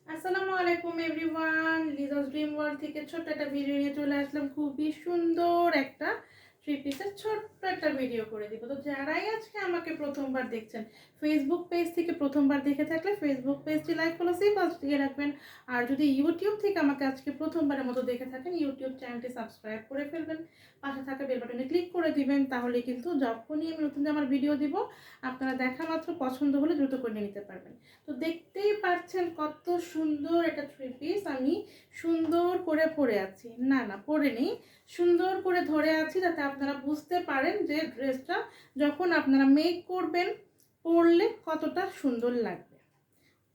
আসসালামু আলাইকুম everyone, Liza's dream world থেকে ছোট্ট একটা ভিডিও নিয়ে চলে আসলাম। খুবই সুন্দর একটা থ্রি পিসের ছোট্ট একটা ভিডিও করে দিব। তো যারাই আজকে আমাকে প্রথমবার দেখছেন, ফেসবুক পেজ থেকে প্রথমবার দেখে থাকলে ফেসবুক পেজটি লাইক ফলো সেভ দিয়ে রাখবেন। আর যদি ইউটিউব থেকে আমাকে আজকে প্রথমবারের মতো দেখে থাকেন, ইউটিউব চ্যানেলটি সাবস্ক্রাইব করে ফেলবেন, পাশে থাকা বেল বাটনে ক্লিক করে দিবেন। তাহলে কিন্তু যখনই আমি নতুন আমার ভিডিও দিব, আপনারা দেখা মাত্র পছন্দ হলে দ্রুত করে নিতে পারবেন। তো দেখতেই পাচ্ছেন কত সুন্দর একটা থ্রি পিস আমি সুন্দর করে পরে আছি। না পরে নেই, সুন্দর করে ধরে আছি যাতে আপনারা বুঝতে পারেন যে ড্রেসটা যখন আপনারা মেক করবেন পরলে কতটা সুন্দর লাগবে।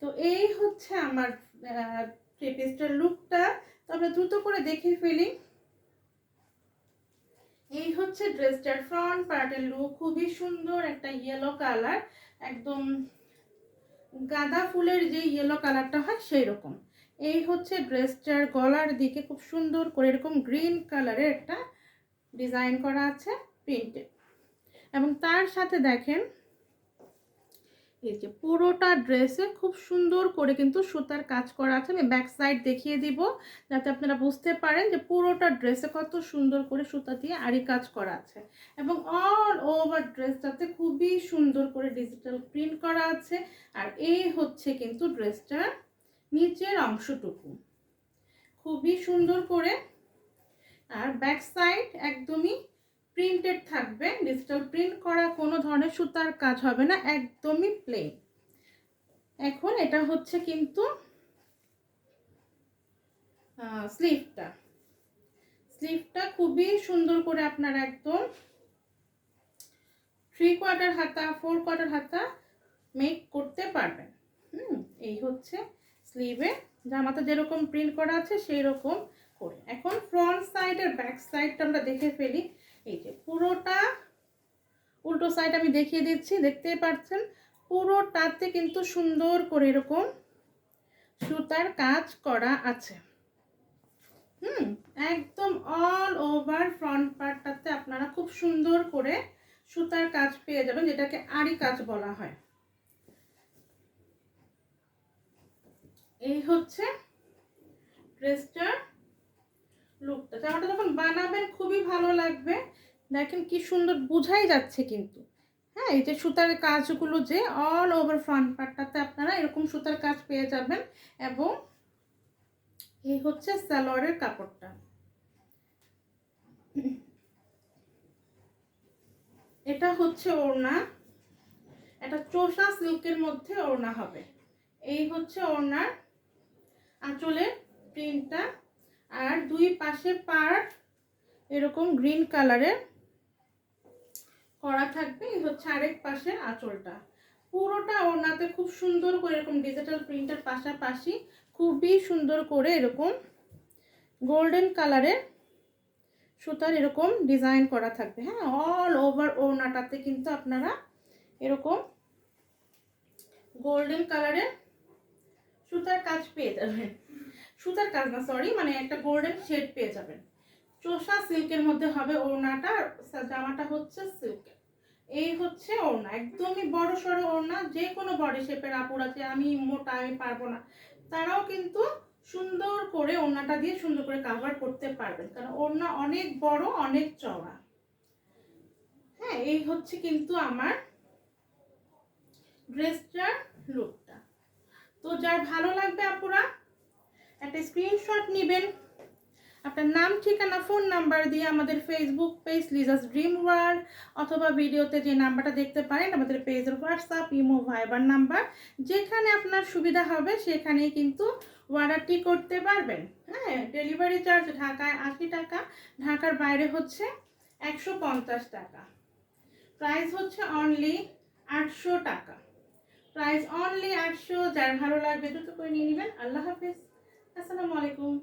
তো এই হচ্ছে আমার থ্রি পিসটার লুকটা। তো আমরা দ্রুত করে দেখে ফেলি। এই হচ্ছে ড্রেসটার ফ্রন্ট পার্টের লুক, খুবই সুন্দর একটা ইয়েলো কালার, একদম গাঁদা ফুলের যে ইয়েলো কালারটা হয় সেই রকম। এই হচ্ছে ড্রেসটার গলার দিকে খুব সুন্দর করে এরকম গ্রিন কালারের একটা ডিজাইন করা আছে প্রিন্টে, এবং তার সাথে দেখেন এই যে পুরোটা ড্রেসে খুব সুন্দর করে কিন্তু সুতার কাজ করা আছে। আমি ব্যাক সাইড দেখিয়ে দিব যাতে আপনারা বুঝতে পারেন যে পুরোটা ড্রেসে কত সুন্দর করে সুতা দিয়ে আরি কাজ করা আছে, এবং অল ওভার ড্রেসটাতে খুবই সুন্দর করে ডিজিটাল প্রিন্ট করা আছে। আর এই হচ্ছে কিন্তু ড্রেসটার নিচের অংশটুকু খুবই সুন্দর করে, আর ব্যাক সাইড একদমই প্রিন্টেড থাকবে, ডিজিটাল প্রিন্ট করা, কোনো ধরনের সুতার কাজ হবে না, একদমই প্লেন। এখন এটা হচ্ছে কিন্তু স্লিভটা খুবই সুন্দর করে আপনারা একদম 3/4 হাতা 4/4 হাতা মেক করতে পারবেন। এই হচ্ছে স্লিভে জামাতে যেরকম প্রিন্ট করা আছে সেই রকম করে। এখন ফ্রন্ট সাইড আর ব্যাক সাইডটা আমরা দেখে ফেলি। এই যে পুরোটা উল্টো সাইড আমি দেখিয়ে দিচ্ছি, দেখতেই পাচ্ছেন পুরোটাতে কিন্তু সুন্দর করে এরকম সুতার কাজ করা আছে। একদম অল ওভার ফ্রন্ট পার্টটাতে আপনারা খুব সুন্দর করে সুতার কাজ পেয়ে যাবেন, যেটাকে আরি কাজ বলা হয়। এই হচ্ছে ড্রেসটার লুকটা। জামাটা যখন বানাবেন খুবই ভালো লাগবে। দেখেন কি সুন্দর বোঝাই যাচ্ছে কিন্তু। হ্যাঁ, এই যে সুতার কাজগুলো যে অল ওভার ফ্রন্ট পার্টটাতে আপনারা এরকম সুতার কাজ পেয়ে যাবেন। এবং এই হচ্ছে সালোয়ারের কাপড়টা। এটা হচ্ছে ওড়না, এটা চোষা সিল্কের মধ্যে ওড়না হবে। এই হচ্ছে ওড়নার আঁচলের প্রিন্টটা, আর দুই পাশে পার্ট এরকম গ্রিন কালারের করা থাকবে। এই হচ্ছে আরেক পাশের আঁচলটা। পুরোটা ওড়নাতে খুব সুন্দর করে এরকম ডিজিটাল প্রিন্টের পাশাপাশি খুবই সুন্দর করে এরকম গোল্ডেন কালারের সুতার এরকম ডিজাইন করা থাকবে। হ্যাঁ, অল ওভার ওড়নাটাতে কিন্তু আপনারা এরকম গোল্ডেন কালারের সুতার কাজ পেয়ে যাবেন। সুতার কাজ না, সরি, মানে একটা গোল্ডেন শেড পেয়ে যাবেন। চোষা সিল্কের মধ্যে হবে ওড়নাটা, জামাটা হচ্ছে সিল্কের। এই হচ্ছে ওড়না, একদমই বড় সড়ো ওড়না। যে কোনো বডি শেপের আপুর আছে, আমি মোটা আমি পারবো না, তারাও কিন্তু সুন্দর করে ওড়নাটা দিয়ে সুন্দর করে কাভার করতে পারবেন, কারণ ওড়না অনেক বড় অনেক চওড়া। হ্যাঁ, এই হচ্ছে কিন্তু আমার ড্রেসটার লুকটা। তো যার ভালো লাগবে আপুরা একটা স্ক্রিনশট নেবেন, আপনার নাম ঠিকানা ফোন নাম্বার দিয়ে আমাদের Facebook page Liza's dream world, অথবা ভিডিওতে যে নাম্বারটা দেখতে পারেন আমাদের পেজের হোয়াটসঅ্যাপ ইমো ভাইবার নাম্বার, যেখানে আপনার সুবিধা হবে সেখানেই কিন্তু অর্ডারটি করতে পারবেন। হ্যাঁ, ডেলিভারি চার্জ ঢাকায় 80 টাকা, ঢাকার বাইরে হচ্ছে 150 টাকা। প্রাইস হচ্ছে অনলি 800 টাকা। Price only 800। যার ভালো লাগবে দ্রুত করে নিয়ে নেবেন। আল্লাহ হাফিজ, আসসালামু আলাইকুম।